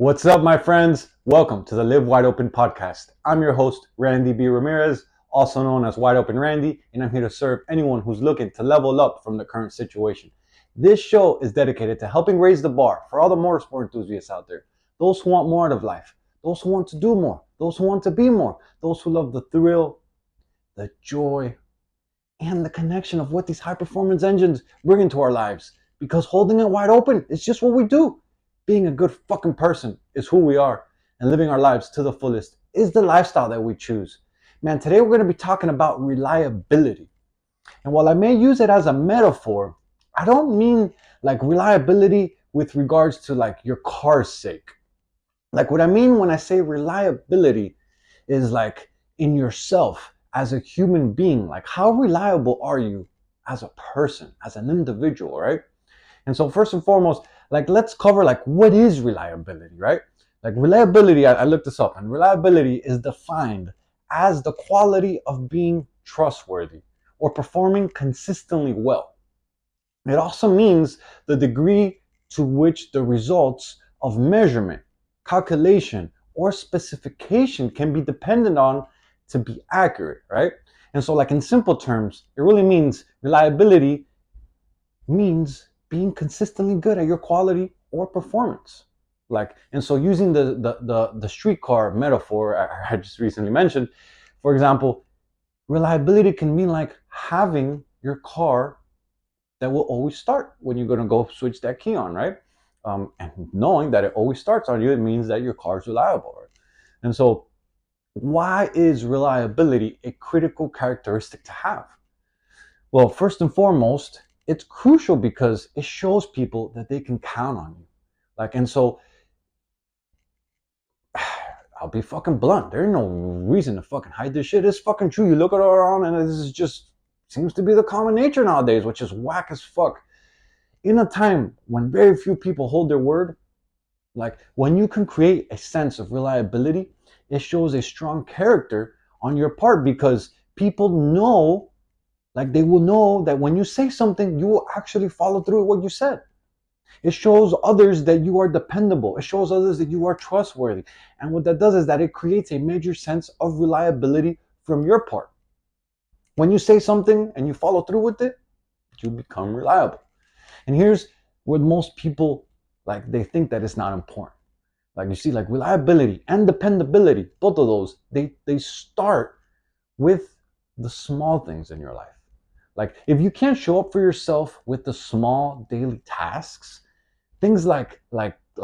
What's up, my friends? Welcome to the Live Wide Open podcast. I'm your host, Randy B. Ramirez, also known as Wide Open Randy, and I'm here to serve anyone who's looking to level up from the current situation. This show is dedicated to helping raise the bar for all the motorsport enthusiasts out there, those who want more out of life, those who want to do more, those who want to be more, those who love the thrill, the joy, and the connection of what these high performance engines bring into our lives. Because holding it wide open is just what we do. Being a good fucking person is who we are, and living our lives to the fullest is the lifestyle that we choose. Man, today we're going to be talking about reliability. And while I may use it as a metaphor, I don't mean like reliability with regards to like your car's sake. Like what I mean when I say reliability is like in yourself as a human being. Like how reliable are you as a person, as an individual, right? And so first and foremost, like let's cover like what is reliability, right? Like reliability, I looked this up, and reliability is defined as the quality of being trustworthy or performing consistently well. It also means the degree to which the results of measurement, calculation, or specification can be dependent on to be accurate, right? And so like in simple terms, it really means reliability means being consistently good at your quality or performance. Like, and so using the streetcar metaphor I just recently mentioned, for example, reliability can mean like having your car that will always start when you're going to go switch that key on, right? And knowing that it always starts on you, it means that your car is reliable, right? And so why is reliability a critical characteristic to have? Well, first and foremost, it's crucial because it shows people that they can count on you. Like, and so I'll be fucking blunt. There ain't no reason to fucking hide this shit. It's fucking true. You look at it around and this is just seems to be the common nature nowadays, which is whack as fuck. In a time when very few people hold their word, like when you can create a sense of reliability, it shows a strong character on your part because people know, like they will know that when you say something, you will actually follow through with what you said. It shows others that you are dependable. It shows others that you are trustworthy. And what that does is that it creates a major sense of reliability from your part. When you say something and you follow through with it, you become reliable. And here's what most people like they think that it's not important. Like you see, like reliability and dependability, both of those, they start with the small things in your life. Like if you can't show up for yourself with the small daily tasks, things like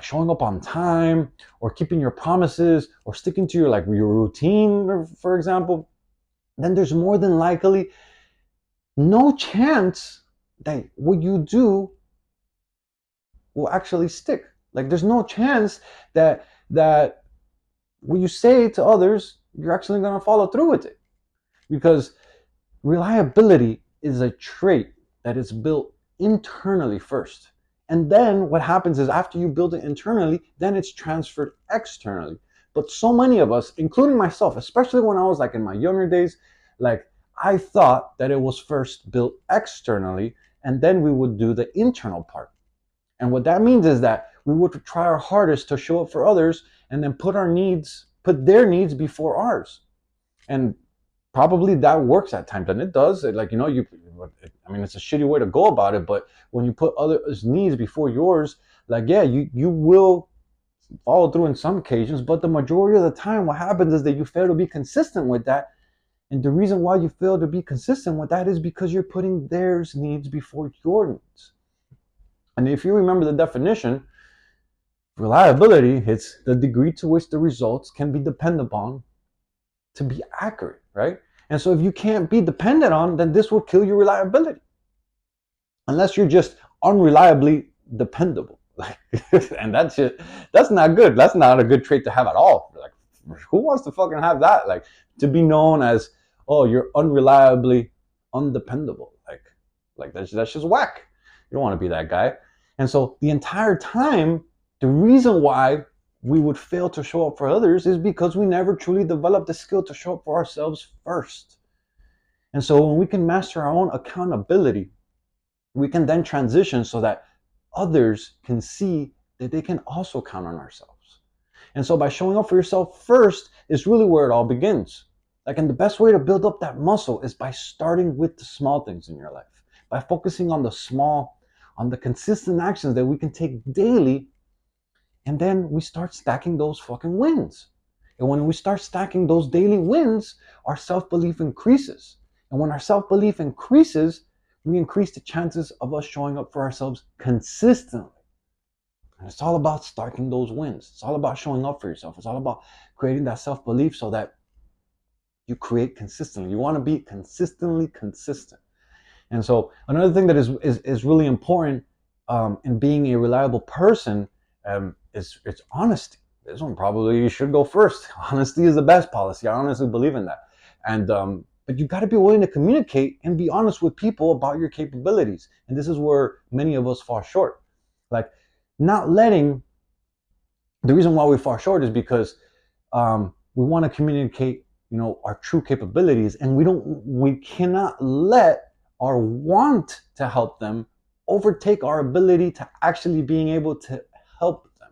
showing up on time or keeping your promises or sticking to your like your routine, for example, then there's more than likely no chance that what you do will actually stick. Like there's no chance that what you say to others, you're actually going to follow through with it. Because reliability is a trait that is built internally first. And then what happens is after you build it internally, then it's transferred externally. But so many of us, including myself, especially when I was like in my younger days, like I thought that it was first built externally and then we would do the internal part. And what that means is that we would try our hardest to show up for others and then put their needs before ours. And probably that works at times, and it does. Like I mean, it's a shitty way to go about it, but when you put others' needs before yours, like yeah, you will follow through in some occasions, but the majority of the time, what happens is that you fail to be consistent with that. And the reason why you fail to be consistent with that is because you're putting their needs before your needs. And if you remember the definition, reliability is the degree to which the results can be depended upon to be accurate, right? And so if you can't be dependent on, then this will kill your reliability. Unless you're just unreliably dependable. Like, and that's not good. That's not a good trait to have at all. Like, who wants to fucking have that? Like, to be known as, oh, you're unreliably undependable. Like that's just whack. You don't want to be that guy. And so the entire time, the reason why we would fail to show up for others is because we never truly developed the skill to show up for ourselves first. And so when we can master our own accountability, we can then transition so that others can see that they can also count on ourselves. And so by showing up for yourself first is really where it all begins. Like, and the best way to build up that muscle is by starting with the small things in your life, by focusing on the small, on the consistent actions that we can take daily. And then we start stacking those fucking wins. And when we start stacking those daily wins, our self-belief increases. And when our self-belief increases, we increase the chances of us showing up for ourselves consistently. And it's all about stacking those wins. It's all about showing up for yourself. It's all about creating that self-belief so that you create consistently. You want to be consistently consistent. And so another thing that is really important in being a reliable person is it's honesty. This one probably should go first. Honesty is the best policy. I honestly believe in that. And but you got to be willing to communicate and be honest with people about your capabilities. And this is where many of us fall short. Like, not letting, the reason why we fall short is because we want to communicate, our true capabilities, and we cannot let our want to help them overtake our ability to actually being able to help them.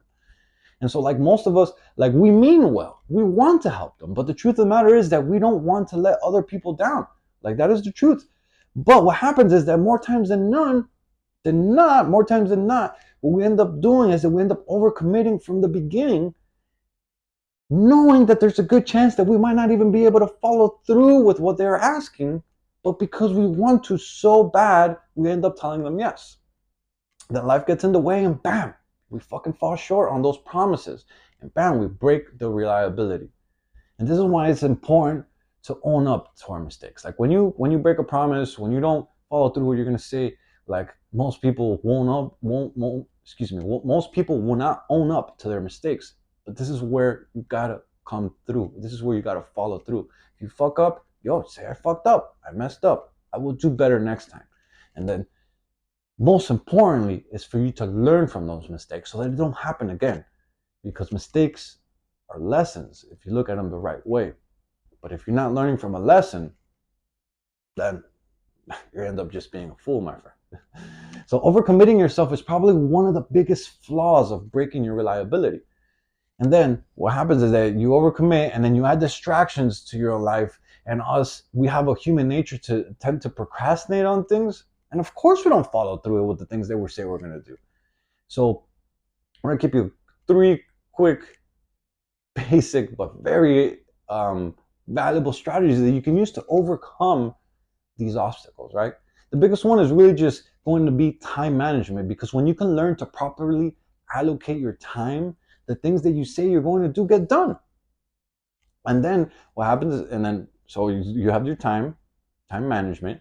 And so, like most of us, like, we mean well, we want to help them, but the truth of the matter is that we don't want to let other people down. Like, that is the truth. But what happens is that more times than not, what we end up doing is that we end up overcommitting from the beginning, knowing that there's a good chance that we might not even be able to follow through with what they're asking, but because we want to so bad, we end up telling them yes. Then life gets in the way, and bam, we fucking fall short on those promises, and bam, we break the reliability. And this is why it's important to own up to our mistakes. Like, when you break a promise, when you don't follow through what you're gonna say, like, most people most people will not own up to their mistakes. But this is where you gotta come through. This is where you gotta follow through. If you fuck up, say I fucked up, I messed up, I will do better next time. And then most importantly is for you to learn from those mistakes so that it don't happen again. Because mistakes are lessons if you look at them the right way. But if you're not learning from a lesson, then you end up just being a fool, my friend. So overcommitting yourself is probably one of the biggest flaws of breaking your reliability. And then what happens is that you overcommit, and then you add distractions to your life. And we have a human nature to tend to procrastinate on things. And of course we don't follow through with the things that we say we're going to do. So I'm going to give you 3 quick, basic, but very valuable strategies that you can use to overcome these obstacles, right? The biggest one is really just going to be time management, because when you can learn to properly allocate your time, the things that you say you're going to do get done. And then what happens is, and then so you have your time management,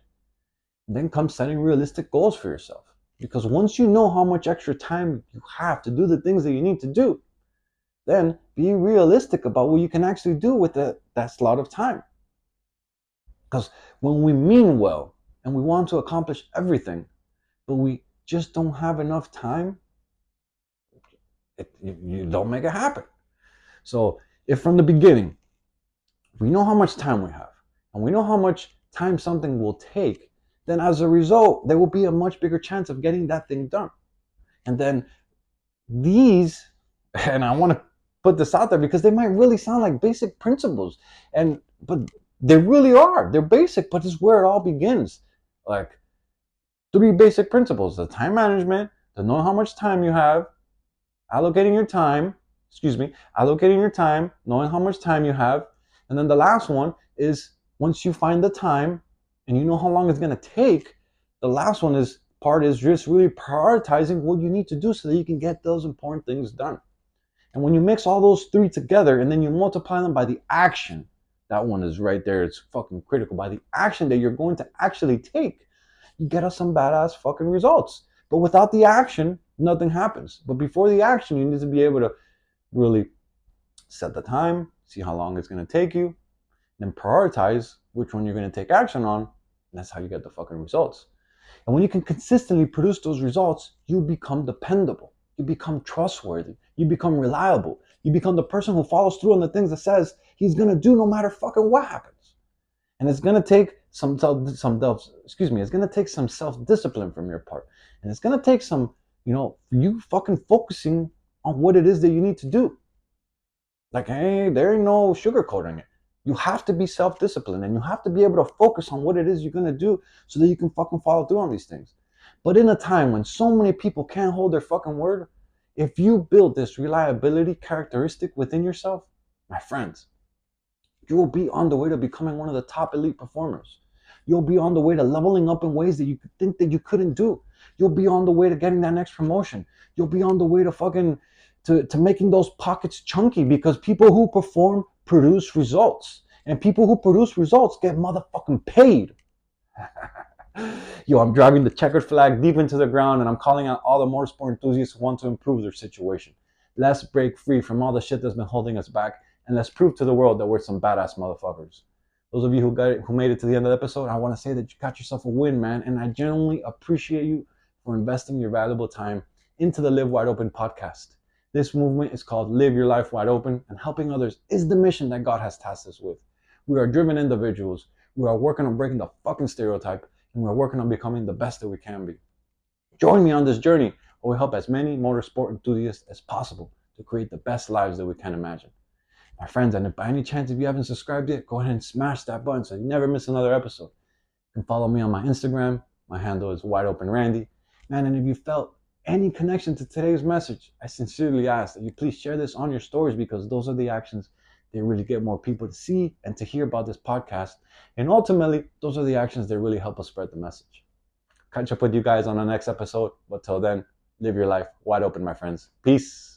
and then comes setting realistic goals for yourself. Because once you know how much extra time you have to do the things that you need to do, then be realistic about what you can actually do with that slot of time. Because when we mean well and we want to accomplish everything, but we just don't have enough time, you don't make it happen. So if from the beginning we know how much time we have, and we know how much time something will take, then as a result, there will be a much bigger chance of getting that thing done. And then these, and I want to put this out there because they might really sound like basic principles, but they really are. They're basic, but it's where it all begins. Like, 3 basic principles: the time management, to know how much time you have, allocating your time, knowing how much time you have. And then the last one is, once you find the time and you know how long it's going to take, the last one is just really prioritizing what you need to do so that you can get those important things done. And when you mix all those 3 together and then you multiply them by the action, that one is right there. It's fucking critical. By the action that you're going to actually take, you get us some badass fucking results. But without the action, nothing happens. But before the action, you need to be able to really set the time, see how long it's going to take you, then prioritize which one you're going to take action on. And that's how you get the fucking results. And when you can consistently produce those results, you become dependable. You become trustworthy. You become reliable. You become the person who follows through on the things that says he's going to do no matter fucking what happens. And it's going to take some self-discipline from your part. And it's going to take some, you fucking focusing on what it is that you need to do. Like, hey, there ain't no sugarcoating it. You have to be self-disciplined and you have to be able to focus on what it is you're going to do so that you can fucking follow through on these things. But in a time when so many people can't hold their fucking word, if you build this reliability characteristic within yourself, my friends, you will be on the way to becoming one of the top elite performers. You'll be on the way to leveling up in ways that you think that you couldn't do. You'll be on the way to getting that next promotion. You'll be on the way to fucking to making those pockets chunky, because people who perform produce results. And people who produce results get motherfucking paid. Yo, I'm driving the checkered flag deep into the ground and I'm calling out all the motorsport enthusiasts who want to improve their situation. Let's break free from all the shit that's been holding us back, and let's prove to the world that we're some badass motherfuckers. Those of you who made it to the end of the episode, I want to say that you got yourself a win, man, and I genuinely appreciate you for investing your valuable time into the Live Wide Open podcast. This movement is called Live Your Life Wide Open, and helping others is the mission that God has tasked us with. We are driven individuals. We are working on breaking the fucking stereotype, and we're working on becoming the best that we can be. Join me on this journey where we help as many motorsport enthusiasts as possible to create the best lives that we can imagine. My friends, and if by any chance if you haven't subscribed yet, go ahead and smash that button so you never miss another episode. You can follow me on my Instagram. My handle is WideOpenRandy. Man, and if you felt any connection to today's message, I sincerely ask that you please share this on your stories, because those are the actions that really get more people to see and to hear about this podcast. And ultimately, those are the actions that really help us spread the message. Catch up with you guys on the next episode. But till then, live your life wide open, my friends. Peace.